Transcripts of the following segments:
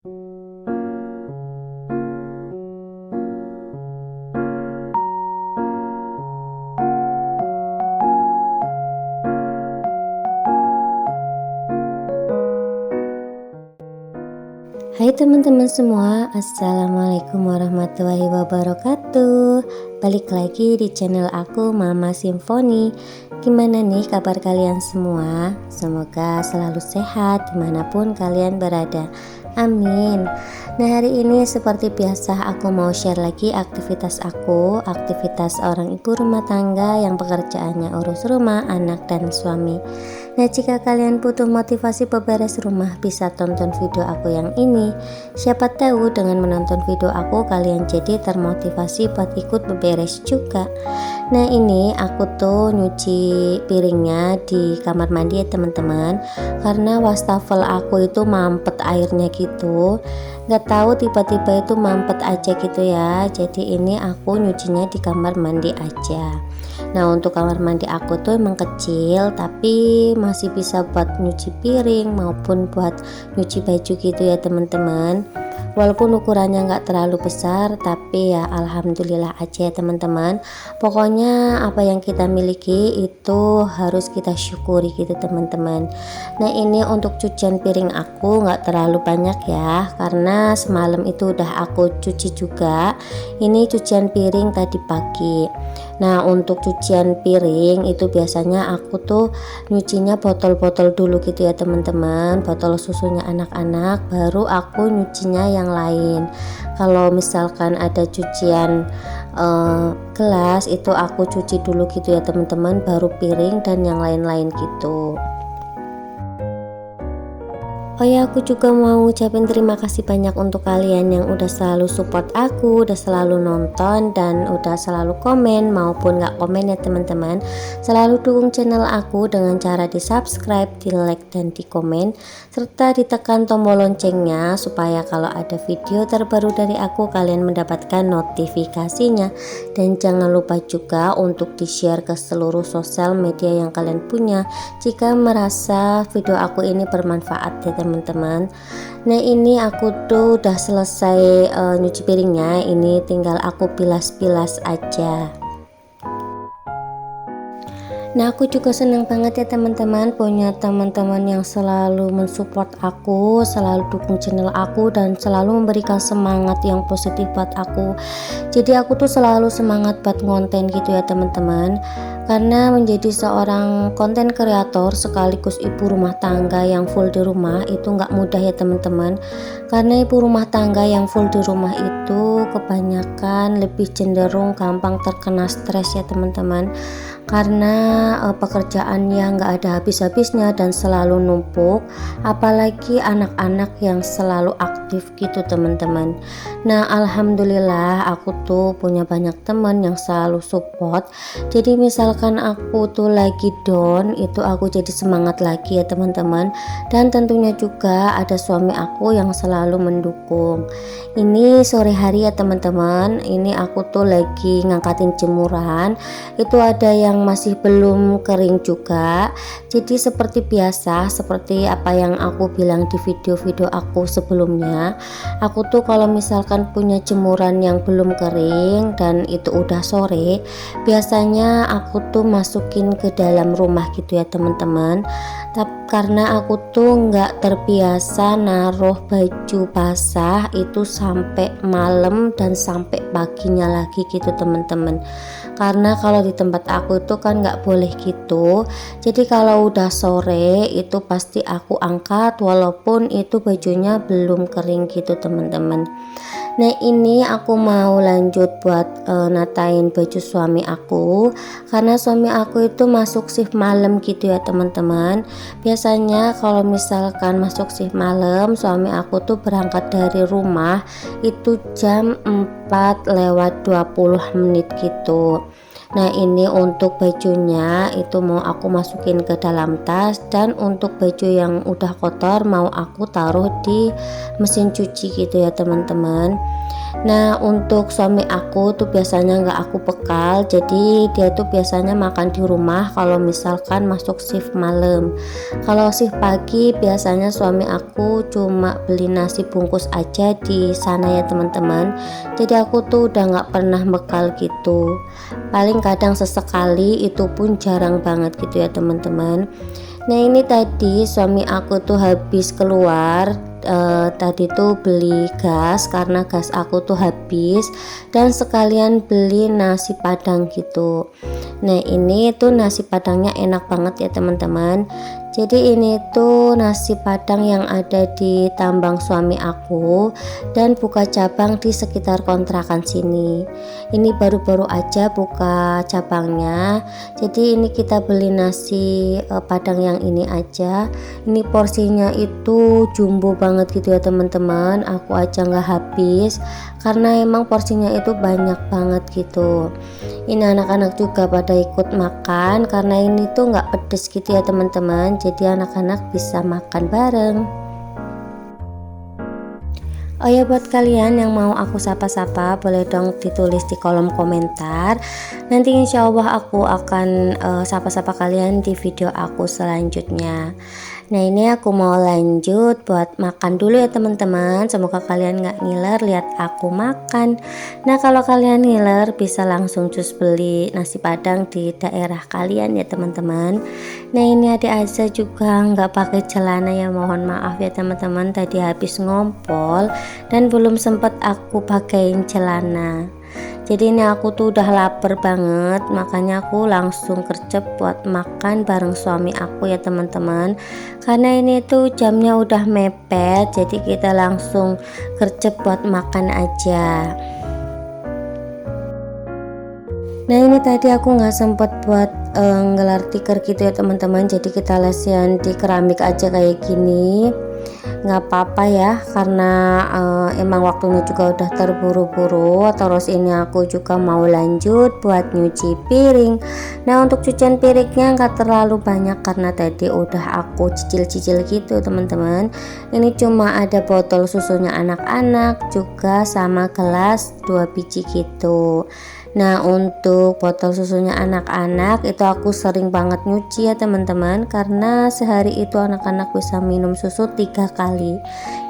Hai teman-teman semua, Assalamualaikum warahmatullahi wabarakatuh. Balik lagi di channel aku, Mama Simfoni. Gimana nih kabar kalian semua? Semoga selalu sehat dimanapun kalian berada. Amin. Nah, hari ini seperti biasa aku mau share lagi aktivitas aku, aktivitas orang ibu rumah tangga yang pekerjaannya urus rumah, anak, dan suami. Nah, jika kalian butuh motivasi beberes rumah, bisa tonton video aku yang ini. Siapa tahu dengan menonton video aku kalian jadi termotivasi buat ikut beberes juga. Nah, ini aku tuh nyuci piringnya di kamar mandi ya teman-teman, karena wastafel aku itu mampet airnya gitu. Gak tahu tiba-tiba itu mampet aja gitu ya. Jadi ini aku nyucinya di kamar mandi aja. Nah, untuk kamar mandi aku tuh emang kecil, tapi masih bisa buat nyuci piring maupun buat nyuci baju gitu ya teman-teman. Walaupun ukurannya nggak terlalu besar, tapi ya alhamdulillah aja ya teman-teman. Pokoknya apa yang kita miliki itu harus kita syukuri gitu teman-teman. Nah, ini untuk cucian piring aku nggak terlalu banyak ya, karena semalam itu udah aku cuci juga. Ini cucian piring tadi pagi. Nah, untuk cucian piring itu biasanya aku tuh nyucinya botol-botol dulu gitu ya teman-teman, botol susunya anak-anak, baru aku nyucinya yang lain. Kalau misalkan ada cucian gelas itu aku cuci dulu gitu ya teman-teman, baru piring dan yang lain-lain gitu. Oh ya, aku juga mau ucapin terima kasih banyak untuk kalian yang udah selalu support aku, udah selalu nonton dan udah selalu komen maupun gak komen ya teman-teman. Selalu dukung channel aku dengan cara di subscribe, di like dan di komen, serta ditekan tombol loncengnya supaya kalau ada video terbaru dari aku kalian mendapatkan notifikasinya. Dan jangan lupa juga untuk di share ke seluruh sosial media yang kalian punya jika merasa video aku ini bermanfaat ya teman-teman. Nah, ini aku tuh udah selesai nyuci piringnya, ini tinggal aku bilas-bilas aja. Nah, aku juga senang banget ya teman-teman punya teman-teman yang selalu mensupport aku, selalu dukung channel aku dan selalu memberikan semangat yang positif buat aku. Jadi aku tuh selalu semangat buat konten gitu ya teman-teman. Karena menjadi seorang konten kreator sekaligus ibu rumah tangga yang full di rumah itu nggak mudah ya teman-teman. Karena ibu rumah tangga yang full di rumah itu kebanyakan lebih cenderung gampang terkena stres ya teman-teman. Karena pekerjaannya nggak ada habis-habisnya dan selalu numpuk, apalagi anak-anak yang selalu aktif gitu teman-teman. Nah, alhamdulillah aku tuh punya banyak teman yang selalu support. Jadi misalkan aku tuh lagi down, itu aku jadi semangat lagi ya teman-teman. Dan tentunya juga ada suami aku yang selalu mendukung. Ini sore hari ya teman-teman, ini aku tuh lagi ngangkatin jemuran. Itu ada yang masih belum kering juga. Jadi seperti biasa, seperti apa yang aku bilang di video-video aku sebelumnya, aku tuh kalau misalkan punya jemuran yang belum kering dan itu udah sore, biasanya aku tuh masukin ke dalam rumah gitu ya teman-teman. Tapi karena aku tuh nggak terbiasa naruh baju basah itu sampai malam dan sampai paginya lagi gitu teman-teman. Karena kalau di tempat aku itu kan nggak boleh gitu. Jadi kalau udah sore itu pasti aku angkat walaupun itu bajunya belum kering gitu teman-teman. Nah, ini aku mau lanjut buat natain baju suami aku, karena suami aku itu masuk shift malam gitu ya teman-teman. Biasanya kalau misalkan masuk shift malam, suami aku tuh berangkat dari rumah itu jam 4 lewat 20 menit gitu. Nah ini untuk bajunya itu mau aku masukin ke dalam tas, dan untuk baju yang udah kotor mau aku taruh di mesin cuci gitu ya teman-teman. Nah untuk suami aku tuh biasanya nggak aku bekal, jadi dia tuh biasanya makan di rumah kalau misalkan masuk shift malam. Kalau shift pagi biasanya suami aku cuma beli nasi bungkus aja di sana ya teman-teman. Jadi aku tuh udah nggak pernah bekal gitu, paling kadang sesekali, itu pun jarang banget gitu ya teman-teman. Nah ini tadi suami aku tuh habis keluar, tadi tuh beli gas karena gas aku tuh habis, dan sekalian beli nasi padang gitu. Nah ini tuh nasi padangnya enak banget ya teman-teman. Jadi ini tuh nasi padang yang ada di tambang suami aku dan buka cabang di sekitar kontrakan sini. Ini baru-baru aja buka cabangnya. Jadi ini kita beli nasi padang yang ini aja. Ini porsinya itu jumbo banget gitu ya teman-teman. Aku aja nggak habis karena emang porsinya itu banyak banget gitu. Ini anak-anak juga pada ikut makan karena ini tuh nggak pedes gitu ya teman-teman, jadi anak-anak bisa makan bareng. Oh ya, buat kalian yang mau aku sapa-sapa boleh dong ditulis di kolom komentar. Nanti insya Allah aku akan sapa-sapa kalian di video aku selanjutnya. Nah ini aku mau lanjut buat makan dulu ya teman-teman. Semoga kalian gak ngiler lihat aku makan. Nah kalau kalian ngiler bisa langsung cus beli nasi padang di daerah kalian ya teman-teman. Nah ini adik Aza juga nggak pakai celana ya, mohon maaf ya teman-teman, tadi habis ngompol dan belum sempat aku pakaiin celana. Jadi ini aku tuh udah lapar banget, makanya aku langsung kerjep buat makan bareng suami aku ya teman-teman. Karena ini tuh jamnya udah mepet, jadi kita langsung kerjep buat makan aja. Nah ini tadi aku nggak sempet buat ngelar tikar gitu ya teman-teman, jadi kita lesian di keramik aja kayak gini. Nggak apa-apa ya, karena emang waktunya juga udah terburu-buru. Terus ini aku juga mau lanjut buat nyuci piring. Nah untuk cucian piringnya nggak terlalu banyak karena tadi udah aku cicil-cicil gitu teman-teman. Ini cuma ada botol susunya anak-anak juga sama gelas 2 biji gitu. Nah untuk botol susunya anak-anak itu aku sering banget nyuci ya teman-teman, karena sehari itu anak-anak bisa minum susu 3 kali.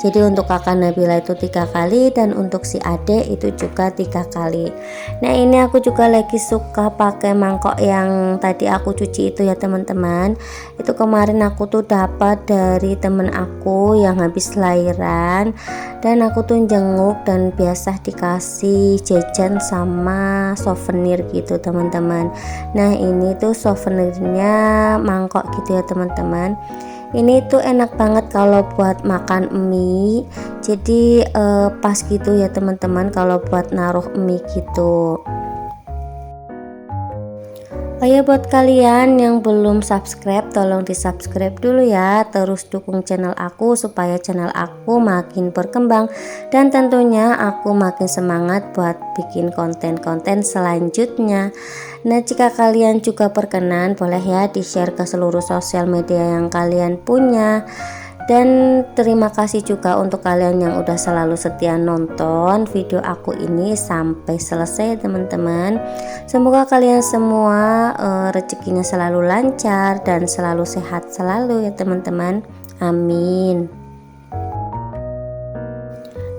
Jadi untuk kakak Nabila itu 3 kali dan untuk si Ade itu juga 3 kali. Nah ini aku juga lagi suka pakai mangkok yang tadi aku cuci itu ya teman-teman. Itu kemarin aku tuh dapat dari temen aku yang habis lahiran, dan aku tuh jenguk dan biasa dikasih jajan sama souvenir gitu teman-teman. Nah ini tuh souvenirnya mangkok gitu ya teman-teman. Ini tuh enak banget kalau buat makan mie, jadi pas gitu ya teman-teman kalau buat naruh mie gitu. Oh ya, buat kalian yang belum subscribe tolong di subscribe dulu ya, terus dukung channel aku supaya channel aku makin berkembang dan tentunya aku makin semangat buat bikin konten-konten selanjutnya. Nah jika kalian juga berkenan boleh ya di share ke seluruh sosial media yang kalian punya. Dan terima kasih juga untuk kalian yang udah selalu setia nonton video aku ini sampai selesai teman-teman. Semoga kalian semua rezekinya selalu lancar dan selalu sehat selalu ya teman-teman. Amin.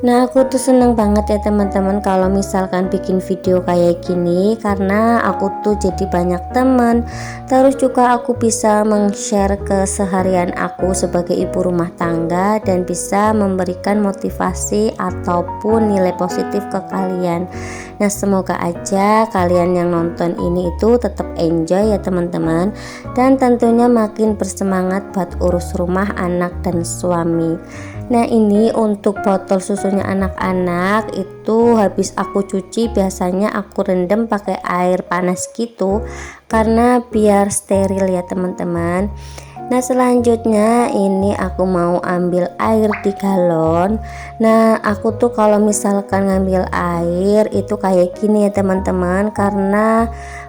Nah aku tuh seneng banget ya teman-teman kalau misalkan bikin video kayak gini, karena aku tuh jadi banyak teman. Terus juga aku bisa meng-share keseharian aku sebagai ibu rumah tangga dan bisa memberikan motivasi ataupun nilai positif ke kalian. Nah semoga aja kalian yang nonton ini itu tetap enjoy ya teman-teman, dan tentunya makin bersemangat buat urus rumah, anak dan suami. Nah ini untuk botol susunya anak-anak itu habis aku cuci biasanya aku rendam pakai air panas gitu karena biar steril ya teman-teman. Nah selanjutnya ini aku mau ambil air di galon. Nah aku tuh kalau misalkan ngambil air itu kayak gini ya teman-teman, karena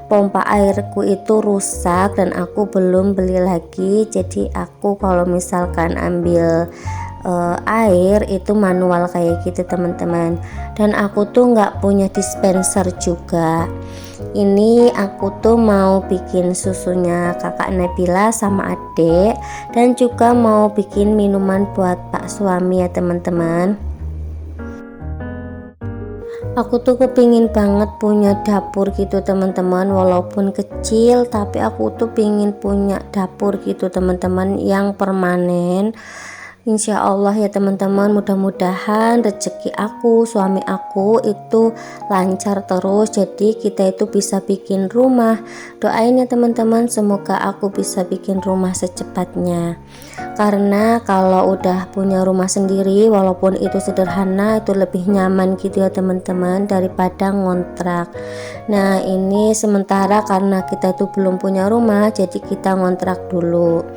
pompa airku itu rusak dan aku belum beli lagi. Jadi aku kalau misalkan ambil air itu manual kayak gitu teman-teman. Dan aku tuh nggak punya dispenser juga. Ini aku tuh mau bikin susunya kakak Nabila sama adik, dan juga mau bikin minuman buat pak suami ya teman-teman. Aku tuh kepingin banget punya dapur gitu teman-teman, walaupun kecil tapi aku tuh pingin punya dapur gitu teman-teman yang permanen. Insya Allah ya teman-teman, mudah-mudahan rezeki aku, suami aku itu lancar terus, jadi kita itu bisa bikin rumah. Doain ya teman-teman, semoga aku bisa bikin rumah secepatnya. Karena kalau udah punya rumah sendiri, walaupun itu sederhana, itu lebih nyaman gitu ya teman-teman daripada ngontrak. Nah ini sementara karena kita itu belum punya rumah, jadi kita ngontrak dulu.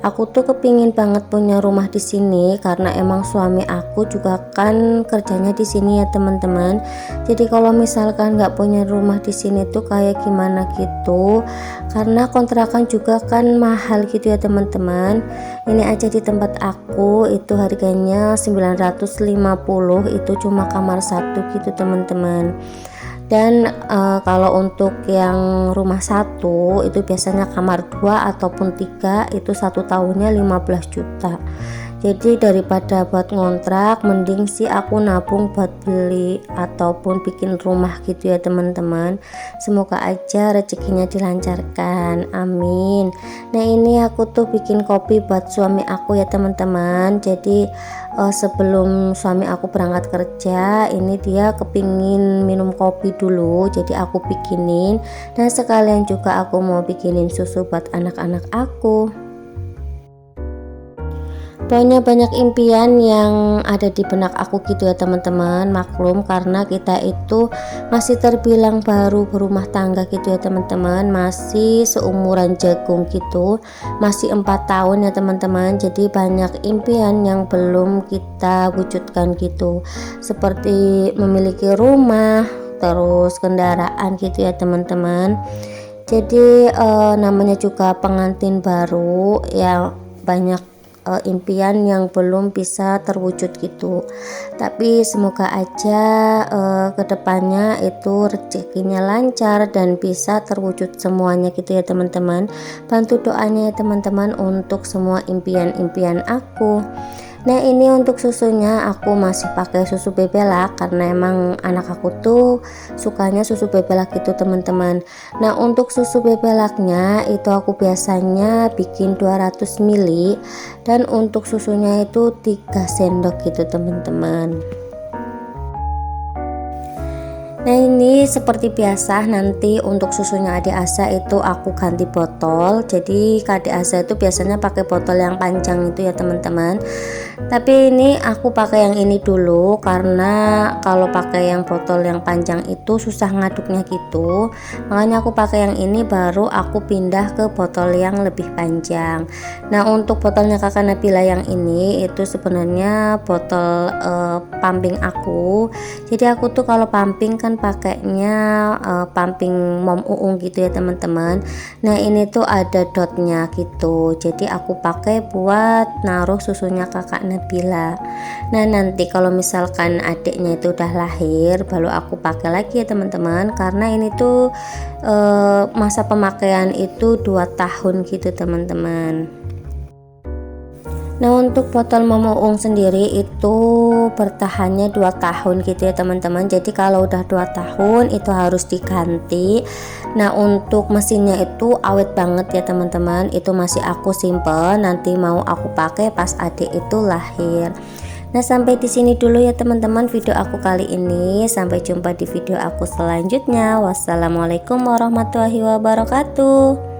Aku tuh kepingin banget punya rumah di sini karena emang suami aku juga kan kerjanya di sini ya teman-teman. Jadi kalau misalkan nggak punya rumah di sini tuh kayak gimana gitu. Karena kontrakan juga kan mahal gitu ya teman-teman. Ini aja di tempat aku itu harganya 950, itu cuma kamar satu gitu teman-teman. Dan kalau untuk yang rumah satu itu biasanya kamar 2 ataupun 3 itu 1 tahunnya 15 juta. Jadi daripada buat ngontrak, mending sih aku nabung buat beli ataupun bikin rumah gitu ya teman-teman. Semoga aja rezekinya dilancarkan, amin. Nah ini aku tuh bikin kopi buat suami aku ya teman-teman. Jadi sebelum suami aku berangkat kerja, ini dia kepingin minum kopi dulu, jadi aku bikinin. Dan sekalian juga aku mau bikinin susu buat anak-anak aku. Banyak impian yang ada di benak aku gitu ya teman-teman. Maklum karena kita itu masih terbilang baru berumah tangga gitu ya teman-teman, masih seumuran jagung gitu, masih 4 tahun ya teman-teman. Jadi banyak impian yang belum kita wujudkan gitu, seperti memiliki rumah, terus kendaraan gitu ya teman-teman. Jadi namanya juga pengantin baru ya, banyak impian yang belum bisa terwujud gitu. Tapi semoga aja kedepannya itu rezekinya lancar dan bisa terwujud semuanya gitu ya teman-teman. Bantu doanya ya teman-teman untuk semua impian-impian aku. Nah ini untuk susunya aku masih pakai susu bebelak karena emang anak aku tuh sukanya susu bebelak gitu teman-teman. Nah untuk susu bebelaknya itu aku biasanya bikin 200 ml, dan untuk susunya itu 3 sendok gitu teman-teman. Nah ini seperti biasa, nanti untuk susunya adik Asa itu aku ganti botol. Jadi adik Asa itu biasanya pakai botol yang panjang itu ya teman-teman. Tapi ini aku pakai yang ini dulu karena kalau pakai yang botol yang panjang itu susah ngaduknya gitu. Makanya aku pakai yang ini, baru aku pindah ke botol yang lebih panjang. Nah untuk botolnya kakak Nabila yang ini itu sebenarnya botol pumping aku. Jadi aku tuh kalau pumping kan pakainya pumping Mom Uung gitu ya teman-teman. Nah ini tuh ada dotnya gitu, jadi aku pakai buat naruh susunya kakak Nabila. Nah nanti kalau misalkan adiknya itu udah lahir baru aku pakai lagi ya teman-teman, karena ini tuh masa pemakaian itu 2 tahun gitu teman-teman. Nah untuk botol Mom Uung sendiri itu bertahannya 2 tahun gitu ya teman-teman. Jadi kalau udah 2 tahun itu harus diganti. Nah untuk mesinnya itu awet banget ya teman-teman. Itu masih aku simpen, nanti mau aku pakai pas adik itu lahir. Nah sampai di sini dulu ya teman-teman video aku kali ini. Sampai jumpa di video aku selanjutnya. Wassalamualaikum warahmatullahi wabarakatuh.